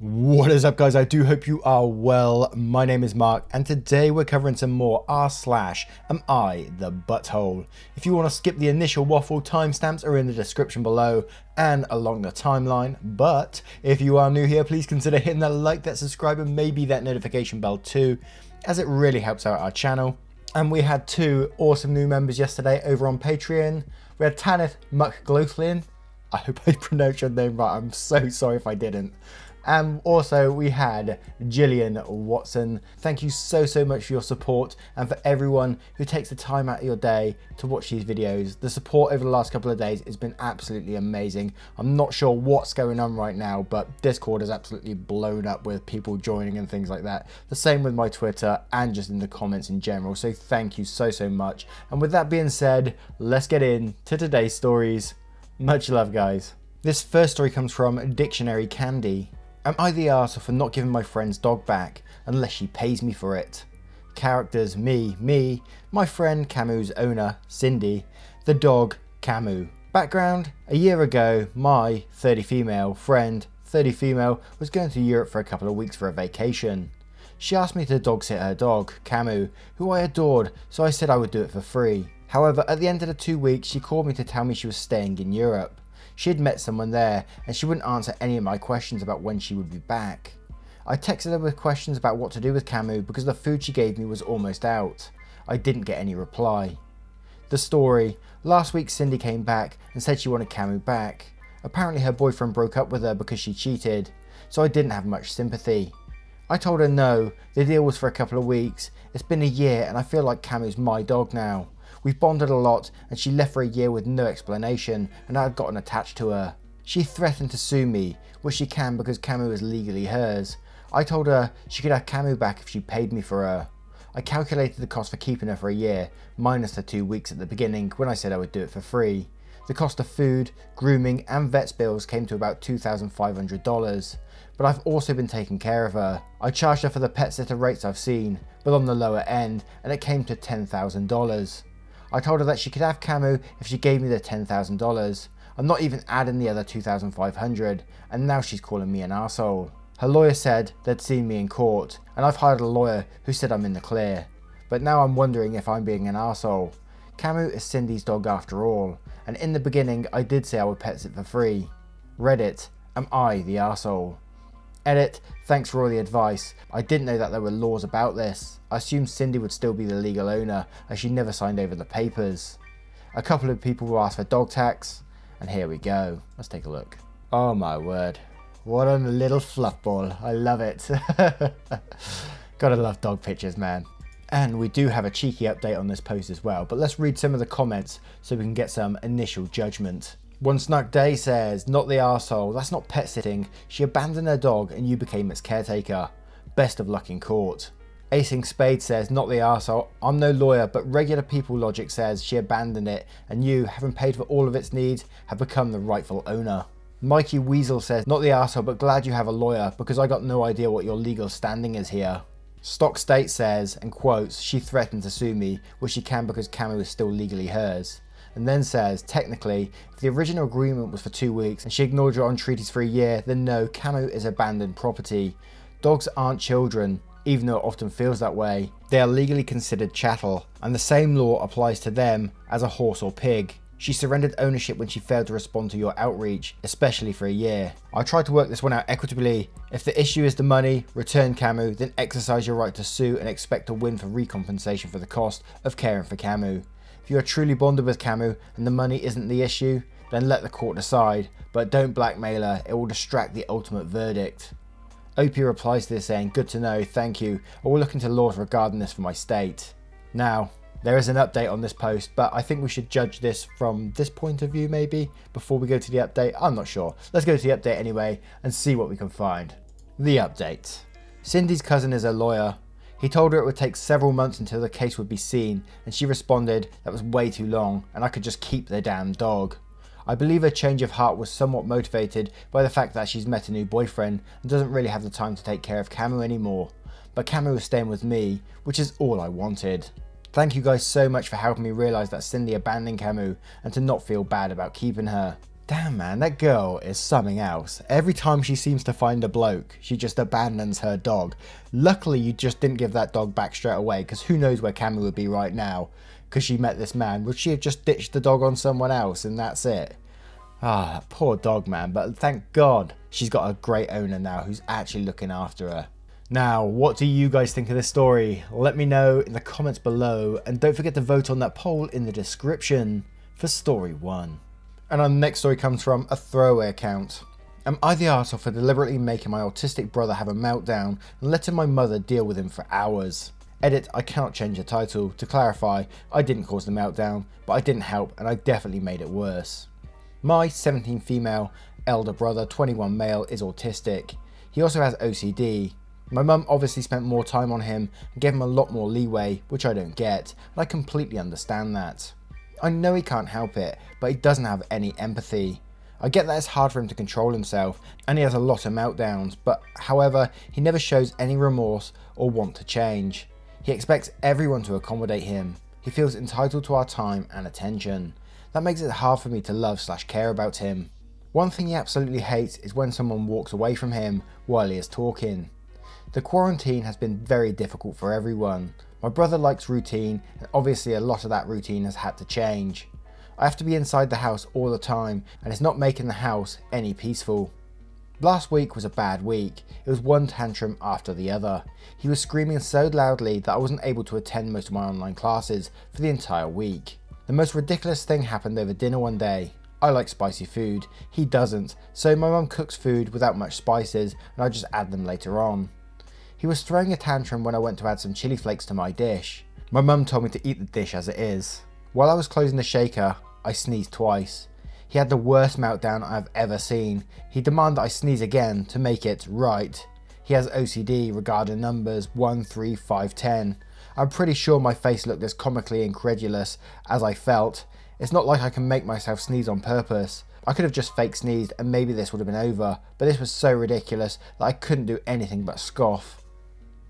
What is up, guys? I do hope you are well. My name is Mark, and today we're covering some more r/am I the butthole. If you want to skip the initial waffle, timestamps are in the description below and along the timeline. But if you are new here, please consider hitting that like, that subscribe, and maybe that notification bell too, as it really helps out our channel. And we had two awesome new members yesterday over on Patreon. We had Tanith McGlothlin. I hope I pronounced your name right. I'm so sorry if I didn't. And also we had Gillian Watson. Thank you so much for your support and for everyone who takes the time out of your day to watch these videos. The support over the last couple of days has been absolutely amazing. I'm not sure what's going on right now, but Discord is absolutely blown up with people joining and things like that. The same with my Twitter and just in the comments in general. So thank you so much. And with that being said, let's get into today's stories. Much love, guys. This first story comes from Dictionary Candy. Am I the arsehole for not giving my friend's dog back unless she pays me for it? Characters: me, my friend Camu's owner, Cindy, the dog, Camu. Background: a year ago, my 30 female friend, 30 female, was going to Europe for a couple of weeks for a vacation. She asked me to dog sit her dog, Camu, who I adored, so I said I would do it for free. However, at the end of the 2 weeks, she called me to tell me she was staying in Europe. She had met someone there and she wouldn't answer any of my questions about when she would be back. I texted her with questions about what to do with Camu because the food she gave me was almost out. I didn't get any reply. The story: last week Cindy came back and said she wanted Camu back. Apparently her boyfriend broke up with her because she cheated, so I didn't have much sympathy. I told her no, the deal was for a couple of weeks. It's been a year and I feel like Camu's my dog now. We've bonded a lot and she left for a year with no explanation and I had gotten attached to her. She threatened to sue me, which she can because Camu is legally hers. I told her she could have Camu back if she paid me for her. I calculated the cost for keeping her for a year, minus the 2 weeks at the beginning when I said I would do it for free. The cost of food, grooming and vet's bills came to about $2,500. But I've also been taking care of her. I charged her for the pet sitter rates I've seen, but on the lower end, and it came to $10,000. I told her that she could have Camu if she gave me the $10,000. I'm not even adding the other $2,500, and now she's calling me an arsehole. Her lawyer said they'd seen me in court, and I've hired a lawyer who said I'm in the clear. But now I'm wondering if I'm being an arsehole. Camu is Cindy's dog after all, and in the beginning I did say I would pet sit for free. Reddit: am I the arsehole? Edit: thanks for all the advice. I didn't know that there were laws about this. I assumed Cindy would still be the legal owner as she never signed over the papers. A couple of people will ask for dog tax, and here we go. Let's take a look. Oh my word. What a little fluff ball. I love it. Gotta love dog pictures, man. And we do have a cheeky update on this post as well, but let's read some of the comments so we can get some initial judgment. One Snug Day says, not the arsehole, that's not pet sitting. She abandoned her dog and you became its caretaker. Best of luck in court. Acing Spade says, not the arsehole, I'm no lawyer, but regular people logic says she abandoned it and you, having paid for all of its needs, have become the rightful owner. Mikey Weasel says, not the arsehole, but glad you have a lawyer because I got no idea what your legal standing is here. Stock State says, and quotes, she threatened to sue me, which she can because Camu is still legally hers. And then says, technically, if the original agreement was for 2 weeks and she ignored your own treaties for a year, then no, Camu is abandoned property. Dogs aren't children, even though it often feels that way. They are legally considered chattel, and the same law applies to them as a horse or pig. She surrendered ownership when she failed to respond to your outreach, especially for a year. I tried to work this one out equitably. If the issue is the money, return Camu, then exercise your right to sue and expect to win for recompensation for the cost of caring for Camu. If you are truly bonded with Camu and the money isn't the issue, then let the court decide, but don't blackmail her, it will distract the ultimate verdict. Opie replies to this saying, good to know, thank you, I will look into laws regarding this for my state. Now, there is an update on this post, but I think we should judge this from this point of view maybe, before we go to the update. I'm not sure. Let's go to the update anyway and see what we can find. The update. Cindy's cousin is a lawyer. He told her it would take several months until the case would be seen, and she responded that was way too long and I could just keep the damn dog. I believe her change of heart was somewhat motivated by the fact that she's met a new boyfriend and doesn't really have the time to take care of Camu anymore. But Camu is staying with me, which is all I wanted. Thank you guys so much for helping me realise that Cindy abandoned Camu and to not feel bad about keeping her. Damn man, that girl is something else. Every time she seems to find a bloke, she just abandons her dog. Luckily you just didn't give that dog back straight away, because who knows where Cammy would be right now, because she met this man. Would she have just ditched the dog on someone else and that's it? Ah, that poor dog man, but thank God she's got a great owner now who's actually looking after her. Now, what do you guys think of this story? Let me know in the comments below, and don't forget to vote on that poll in the description for story 1. And our next story comes from a throwaway account. Am I the arsehole for deliberately making my autistic brother have a meltdown and letting my mother deal with him for hours? Edit, I cannot change the title. To clarify, I didn't cause the meltdown, but I didn't help and I definitely made it worse. My 17 female elder brother, 21 male, is autistic. He also has OCD. My mum obviously spent more time on him and gave him a lot more leeway, which I don't get, and I completely understand that. I know he can't help it, but he doesn't have any empathy. I get that it's hard for him to control himself and he has a lot of meltdowns, but however, he never shows any remorse or want to change. He expects everyone to accommodate him. He feels entitled to our time and attention. That makes it hard for me to love/care about him. One thing he absolutely hates is when someone walks away from him while he is talking. The quarantine has been very difficult for everyone. My brother likes routine, and obviously a lot of that routine has had to change. I have to be inside the house all the time, and it's not making the house any peaceful. Last week was a bad week. It was one tantrum after the other. He was screaming so loudly that I wasn't able to attend most of my online classes for the entire week. The most ridiculous thing happened over dinner one day. I like spicy food, he doesn't, so my mum cooks food without much spices and I just add them later on. He was throwing a tantrum when I went to add some chili flakes to my dish. My mum told me to eat the dish as it is. While I was closing the shaker, I sneezed twice. He had the worst meltdown I've ever seen. He demanded I sneeze again to make it right. He has OCD regarding numbers 1, 3, 5, 10. I'm pretty sure my face looked as comically incredulous as I felt. It's not like I can make myself sneeze on purpose. I could have just fake sneezed and maybe this would have been over, but this was so ridiculous that I couldn't do anything but scoff.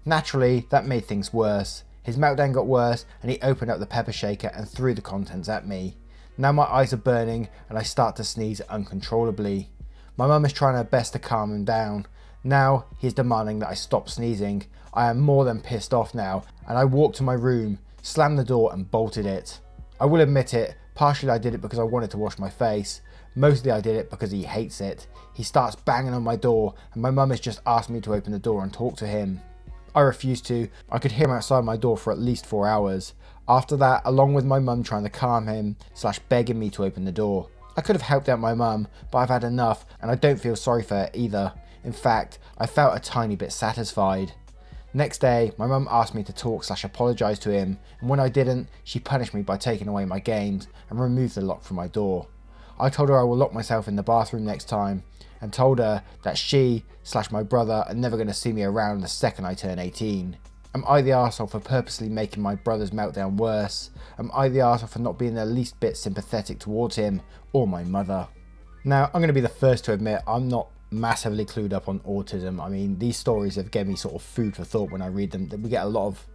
Naturally, that made things worse. His meltdown got worse and he opened up the pepper shaker and threw the contents at me. Now my eyes are burning and I start to sneeze uncontrollably. My mum is trying her best to calm him down. Now he is demanding that I stop sneezing. I am more than pissed off now and I walked to my room, slammed the door and bolted it. I will admit it, partially I did it because I wanted to wash my face. Mostly I did it because he hates it. He starts banging on my door and my mum has just asked me to open the door and talk to him. I refused to. I could hear him outside my door for at least 4 hours. After that, along with my mum trying to calm him / begging me to open the door. I could have helped out my mum, but I've had enough and I don't feel sorry for her either. In fact, I felt a tiny bit satisfied. Next day, my mum asked me to talk / apologise to him, and when I didn't, she punished me by taking away my games and removed the lock from my door. I told her I will lock myself in the bathroom next time, and told her that she / my brother are never going to see me around the second I turn 18. Am I the arsehole for purposely making my brother's meltdown worse? Am I the arsehole for not being the least bit sympathetic towards him or my mother? Now, I'm going to be the first to admit I'm not massively clued up on autism. I mean, these stories have given me sort of food for thought when I read them. We get a lot of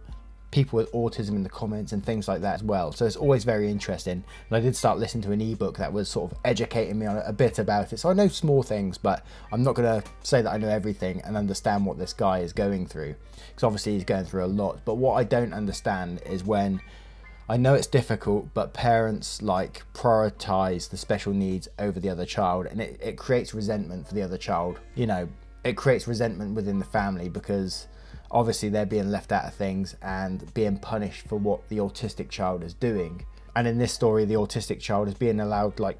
people with autism in the comments and things like that as well, so it's always very interesting. And I did start listening to an ebook that was sort of educating me on a bit about it, so I know small things, but I'm not going to say that I know everything and understand what this guy is going through, because obviously he's going through a lot. But what I don't understand is when, I know it's difficult, but parents like prioritize the special needs over the other child, and it creates resentment for the other child. You know, it creates resentment within the family because obviously they're being left out of things and being punished for what the autistic child is doing. And in this story, the autistic child is being allowed, like,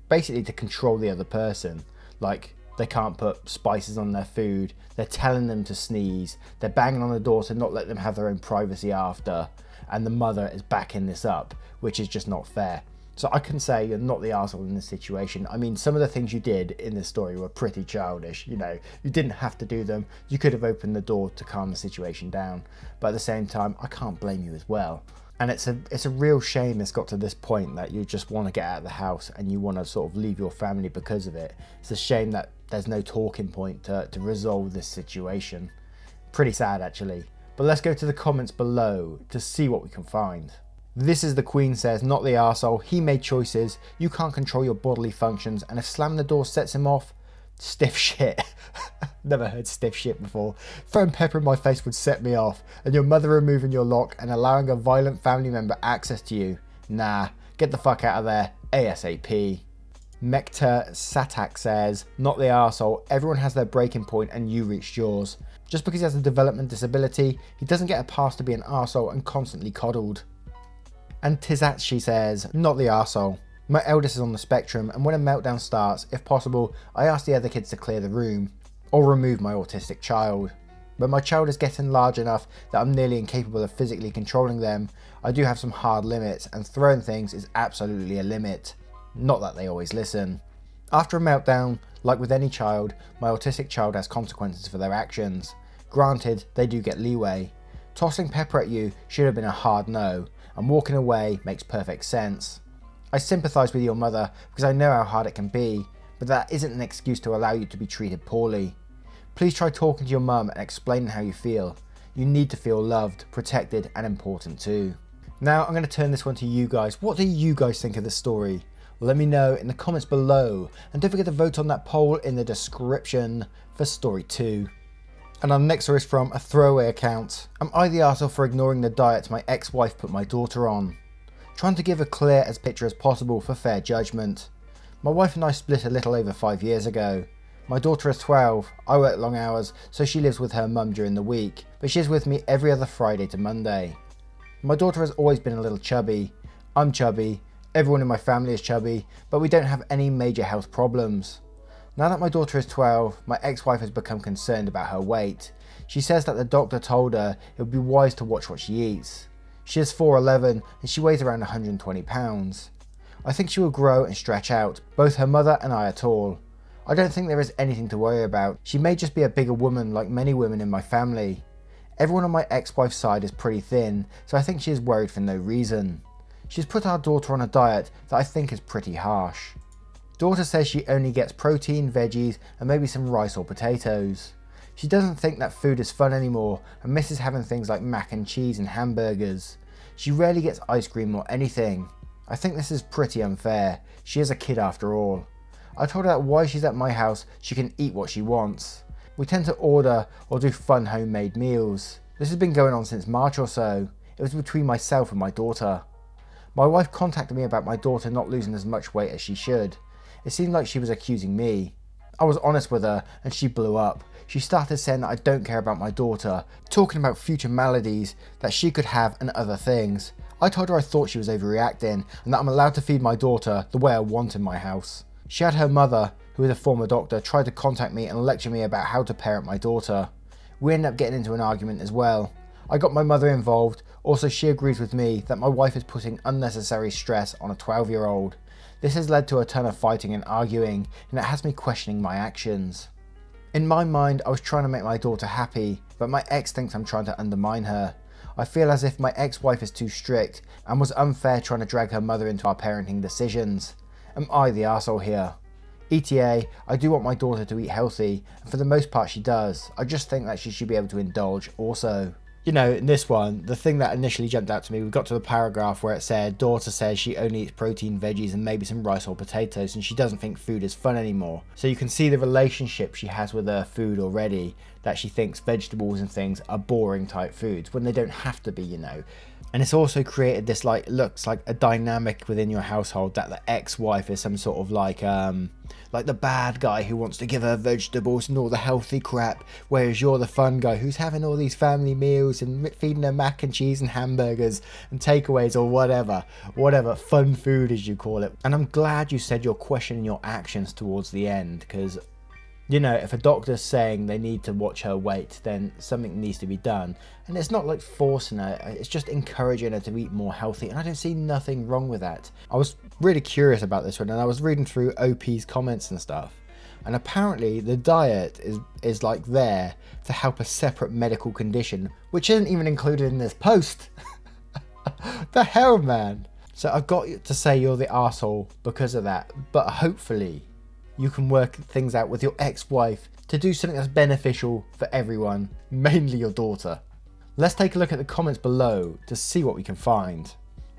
basically to control the other person. Like, they can't put spices on their food, they're telling them to sneeze, they're banging on the door to not let them have their own privacy after, and the mother is backing this up, which is just not fair. So I can say you're not the arsehole in this situation. I mean, some of the things you did in this story were pretty childish. You know, you didn't have to do them. You could have opened the door to calm the situation down. But at the same time, I can't blame you as well. And it's a real shame it's got to this point that you just want to get out of the house and you want to sort of leave your family because of it. It's a shame that there's no talking point to resolve this situation. Pretty sad, actually. But let's go to the comments below to see what we can find. This is the Queen says, not the arsehole. He made choices. You can't control your bodily functions, and if slamming the door sets him off, stiff shit. Never heard stiff shit before. Throwing pepper in my face would set me off, and your mother removing your lock and allowing a violent family member access to you. Nah, get the fuck out of there, ASAP. Mekta Satak says, not the arsehole. Everyone has their breaking point and you reached yours. Just because he has a development disability, he doesn't get a pass to be an arsehole and constantly coddled. And Tizatshi says, not the arsehole. My eldest is on the spectrum, and when a meltdown starts, if possible, I ask the other kids to clear the room, or remove my autistic child. When my child is getting large enough that I'm nearly incapable of physically controlling them, I do have some hard limits, and throwing things is absolutely a limit. Not that they always listen. After a meltdown, like with any child, my autistic child has consequences for their actions. Granted, they do get leeway. Tossing pepper at you should have been a hard no, and walking away makes perfect sense. I sympathise with your mother because I know how hard it can be, but that isn't an excuse to allow you to be treated poorly. Please try talking to your mum and explaining how you feel. You need to feel loved, protected and important too. Now I'm going to turn this one to you guys. What do you guys think of this story? Let me know in the comments below, and don't forget to vote on that poll in the description for story 2. And our next story is from a throwaway account. Am I the arsehole for ignoring the diet my ex-wife put my daughter on? Trying to give a clear as picture as possible for fair judgment. My wife and I split a little over 5 years ago. My daughter is 12, I work long hours, so she lives with her mum during the week, but she's with me every other Friday to Monday. My daughter has always been a little chubby. I'm chubby, everyone in my family is chubby, but we don't have any major health problems. Now that my daughter is 12, my ex-wife has become concerned about her weight. She says that the doctor told her it would be wise to watch what she eats. She is 4'11" and she weighs around 120 pounds. I think she will grow and stretch out. Both her mother and I are tall. I don't think there is anything to worry about. She may just be a bigger woman like many women in my family. Everyone on my ex-wife's side is pretty thin, so I think she is worried for no reason. She's put our daughter on a diet that I think is pretty harsh. Daughter says she only gets protein, veggies and maybe some rice or potatoes. She doesn't think that food is fun anymore and misses having things like mac and cheese and hamburgers. She rarely gets ice cream or anything. I think this is pretty unfair. She is a kid after all. I told her that while she's at my house she can eat what she wants. We tend to order or do fun homemade meals. This has been going on since March or so. It was between myself and my daughter. My wife contacted me about my daughter not losing as much weight as she should. It seemed like she was accusing me. I was honest with her and she blew up. She started saying that I don't care about my daughter, talking about future maladies that she could have and other things. I told her I thought she was overreacting and that I'm allowed to feed my daughter the way I want in my house. She had her mother, who is a former doctor, try to contact me and lecture me about how to parent my daughter. We ended up getting into an argument as well. I got my mother involved. Also, she agrees with me that my wife is putting unnecessary stress on a 12-year-old. This has led to a ton of fighting and arguing, and it has me questioning my actions. In my mind, I was trying to make my daughter happy, but my ex thinks I'm trying to undermine her. I feel as if my ex-wife is too strict and was unfair trying to drag her mother into our parenting decisions. Am I the arsehole here? ETA, I do want my daughter to eat healthy, and for the most part she does. I just think that she should be able to indulge also. You know, in this one, the thing that initially jumped out to me, we got to the paragraph where it said, daughter says she only eats protein, veggies and maybe some rice or potatoes and she doesn't think food is fun anymore. So you can see the relationship she has with her food already, that she thinks vegetables and things are boring type foods when they don't have to be, you know. And it's also created this looks like a dynamic within your household that the ex-wife is some sort of like the bad guy who wants to give her vegetables and all the healthy crap, whereas you're the fun guy who's having all these family meals and feeding her mac and cheese and hamburgers and takeaways or whatever fun food as you call it. And I'm glad you said you're questioning your actions towards the end, because you know, if a doctor's saying they need to watch her weight, then something needs to be done. And it's not like forcing her, it's just encouraging her to eat more healthy. And I don't see nothing wrong with that. I was really curious about this one and I was reading through OP's comments and stuff. And apparently the diet is like there to help a separate medical condition, which isn't even included in this post. The hell, man. So I've got to say you're the arsehole because of that. But hopefully you can work things out with your ex-wife to do something that's beneficial for everyone, mainly your daughter. Let's take a look at the comments below to see what we can find.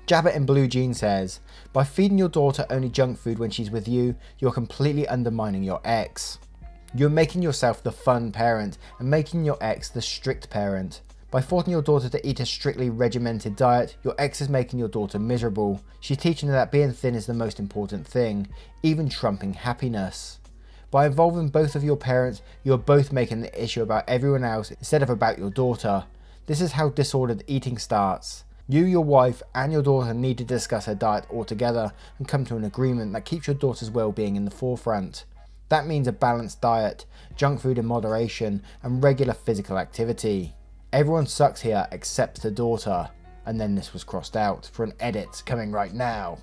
Jabbit in Blue Jean says, by feeding your daughter only junk food when she's with you, you're completely undermining your ex. You're making yourself the fun parent and making your ex the strict parent. By forcing your daughter to eat a strictly regimented diet, your ex is making your daughter miserable. She's teaching her that being thin is the most important thing, even trumping happiness. By involving both of your parents, you are both making the issue about everyone else instead of about your daughter. This is how disordered eating starts. You, your wife, and your daughter need to discuss her diet altogether and come to an agreement that keeps your daughter's well-being in the forefront. That means a balanced diet, junk food in moderation, and regular physical activity. Everyone sucks here except the daughter. And then this was crossed out for an edit coming right now.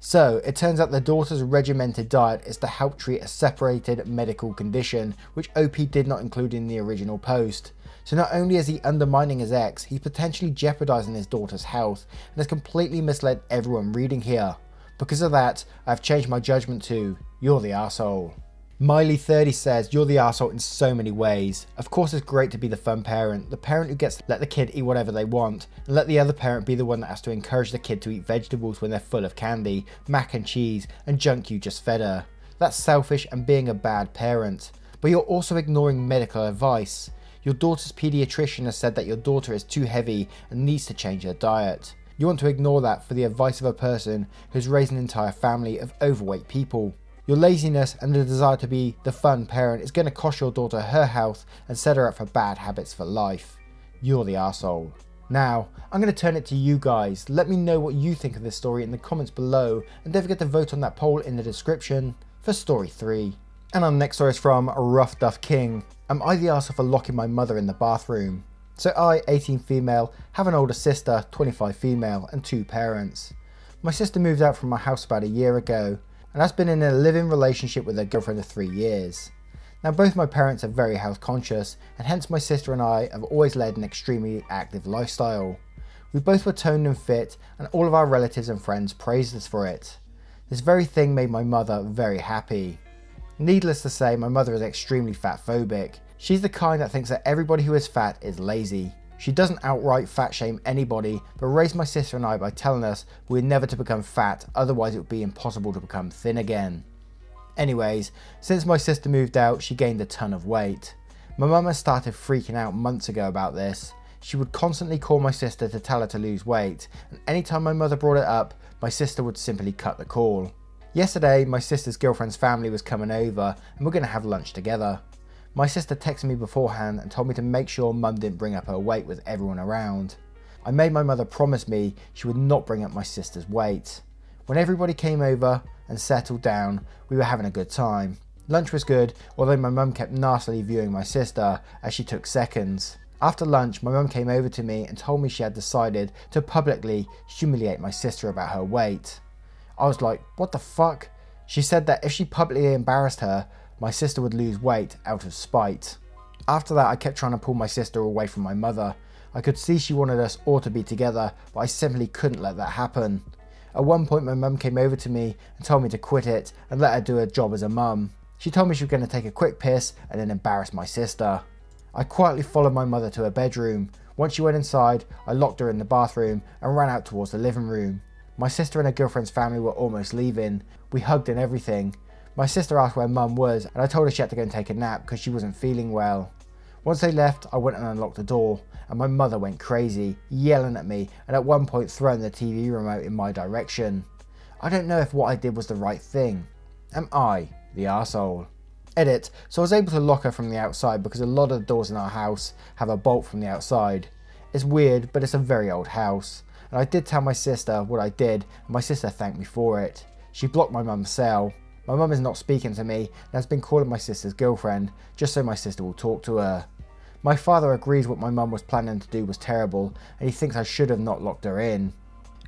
So it turns out the daughter's regimented diet is to help treat a separated medical condition, which OP did not include in the original post. So not only is he undermining his ex, he's potentially jeopardizing his daughter's health and has completely misled everyone reading here. Because of that, I've changed my judgment to, you're the arsehole. Miley30 says, you're the arsehole in so many ways. Of course it's great to be the fun parent, the parent who gets to let the kid eat whatever they want, and let the other parent be the one that has to encourage the kid to eat vegetables when they're full of candy, mac and cheese, and junk you just fed her. That's selfish and being a bad parent. But you're also ignoring medical advice. Your daughter's pediatrician has said that your daughter is too heavy and needs to change her diet. You want to ignore that for the advice of a person who's raised an entire family of overweight people. Your laziness and the desire to be the fun parent is going to cost your daughter her health and set her up for bad habits for life. You're the arsehole. Now, I'm going to turn it to you guys. Let me know what you think of this story in the comments below, and don't forget to vote on that poll in the description for story 3. And our next story is from Rough Duff King. Am I the arsehole for locking my mother in the bathroom? So I, 18 female, have an older sister, 25 female, and 2 parents. My sister moved out from my house about a year ago, and has been in a living relationship with her girlfriend of 3 years. Now both my parents are very health conscious, and hence my sister and I have always led an extremely active lifestyle. We both were toned and fit, and all of our relatives and friends praised us for it. This very thing made my mother very happy. Needless to say, my mother is extremely fat phobic. She's the kind that thinks that everybody who is fat is lazy. She doesn't outright fat shame anybody, but raised my sister and I by telling us we're never to become fat, otherwise it would be impossible to become thin again. Anyways, since my sister moved out, she gained a ton of weight. My mum has started freaking out months ago about this. She would constantly call my sister to tell her to lose weight, and anytime my mother brought it up, my sister would simply cut the call. Yesterday, my sister's girlfriend's family was coming over and we're going to have lunch together. My sister texted me beforehand and told me to make sure mum didn't bring up her weight with everyone around. I made my mother promise me she would not bring up my sister's weight. When everybody came over and settled down, we were having a good time. Lunch was good, although my mum kept nastily viewing my sister as she took seconds. After lunch, my mum came over to me and told me she had decided to publicly humiliate my sister about her weight. I was like, what the fuck? She said that if she publicly embarrassed her, my sister would lose weight out of spite. After that, I kept trying to pull my sister away from my mother. I could see she wanted us all to be together, but I simply couldn't let that happen. At one point, my mum came over to me and told me to quit it and let her do her job as a mum. She told me she was going to take a quick piss and then embarrass my sister. I quietly followed my mother to her bedroom. Once she went inside, I locked her in the bathroom and ran out towards the living room. My sister and her girlfriend's family were almost leaving. We hugged and everything. My sister asked where mum was, and I told her she had to go and take a nap because she wasn't feeling well. Once they left, I went and unlocked the door, and my mother went crazy, yelling at me, and at one point throwing the TV remote in my direction. I don't know if what I did was the right thing. Am I the arsehole? Edit, so I was able to lock her from the outside because a lot of the doors in our house have a bolt from the outside. It's weird, but it's a very old house. And I did tell my sister what I did, and my sister thanked me for it. She blocked my mum's cell. My mum is not speaking to me and has been calling my sister's girlfriend, just so my sister will talk to her. My father agrees what my mum was planning to do was terrible, and he thinks I should have not locked her in.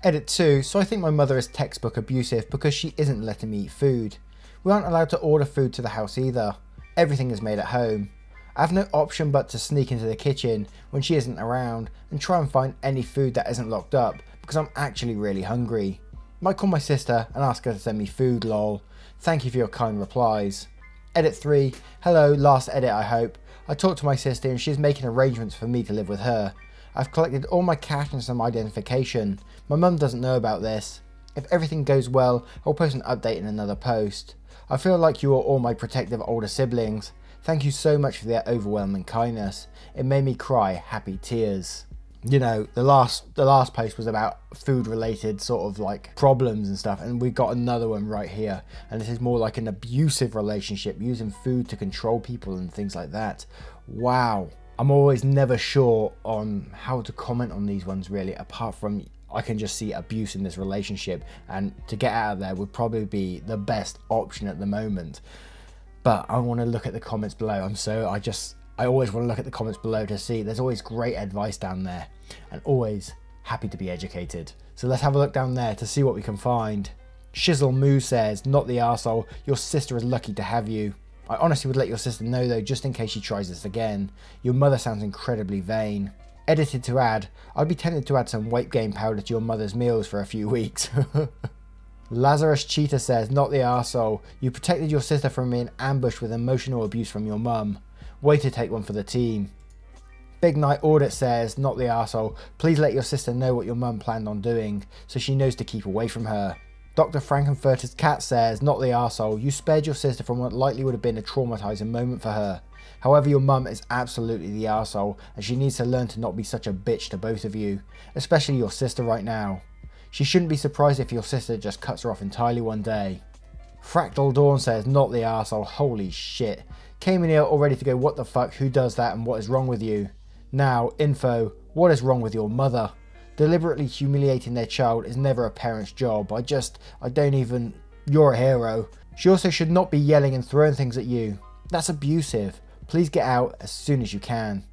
Edit 2, so I think my mother is textbook abusive because she isn't letting me eat food. We aren't allowed to order food to the house either. Everything is made at home. I have no option but to sneak into the kitchen when she isn't around and try and find any food that isn't locked up because I'm actually really hungry. Might call my sister and ask her to send me food, lol. Thank you for your kind replies. Edit 3, hello, last edit I hope. I talked to my sister and she's making arrangements for me to live with her. I've collected all my cash and some identification. My mum doesn't know about this. If everything goes well, I'll post an update in another post. I feel like you are all my protective older siblings. Thank you so much for their overwhelming kindness. It made me cry happy tears. You know, the last post was about food related sort of like problems and stuff, and we got another one right here, and this is more like an abusive relationship, using food to control people and things like that. Wow. I'm always never sure on how to comment on these ones really, apart from I can just see abuse in this relationship, and to get out of there would probably be the best option at the moment. But I want to look at the comments below. I always want to look at the comments below to see. There's always great advice down there, and always happy to be educated. So let's have a look down there to see what we can find. Shizzle Moo says, not the arsehole, your sister is lucky to have you. I honestly would let your sister know though, just in case she tries this again. Your mother sounds incredibly vain. Edited to add, I'd be tempted to add some weight gain powder to your mother's meals for a few weeks. Lazarus Cheetah says, not the arsehole, you protected your sister from being ambushed with emotional abuse from your mum. Way to take one for the team. Big Night Audit says, not the arsehole, please let your sister know what your mum planned on doing, so she knows to keep away from her. Dr. Frankenfurter's Cat says, not the arsehole, you spared your sister from what likely would have been a traumatizing moment for her. However, your mum is absolutely the arsehole, and she needs to learn to not be such a bitch to both of you, especially your sister right now. She shouldn't be surprised if your sister just cuts her off entirely one day. Fractal Dawn says, not the arsehole, holy shit. Came in here all ready to go, what the fuck, who does that and what is wrong with you? Now, info, what is wrong with your mother? Deliberately humiliating their child is never a parent's job. You're a hero. She also should not be yelling and throwing things at you. That's abusive. Please get out as soon as you can.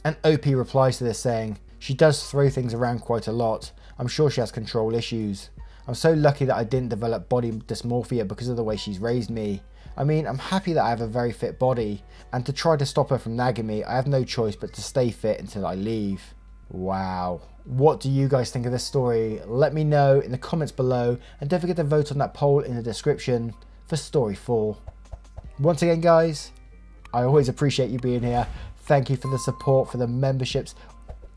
And OP replies to this saying, she does throw things around quite a lot. I'm sure she has control issues. I'm so lucky that I didn't develop body dysmorphia because of the way she's raised me. I mean, I'm happy that I have a very fit body, and to try to stop her from nagging me, I have no choice but to stay fit until I leave. Wow. What do you guys think of this story? Let me know in the comments below, and don't forget to vote on that poll in the description for story 4. Once again guys, I always appreciate you being here. Thank you for the support, for the memberships,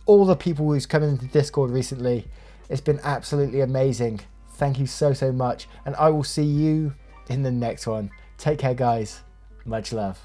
all the people who's come into Discord recently. It's been absolutely amazing. Thank you so much, and I will see you in the next one. Take care guys. Much love.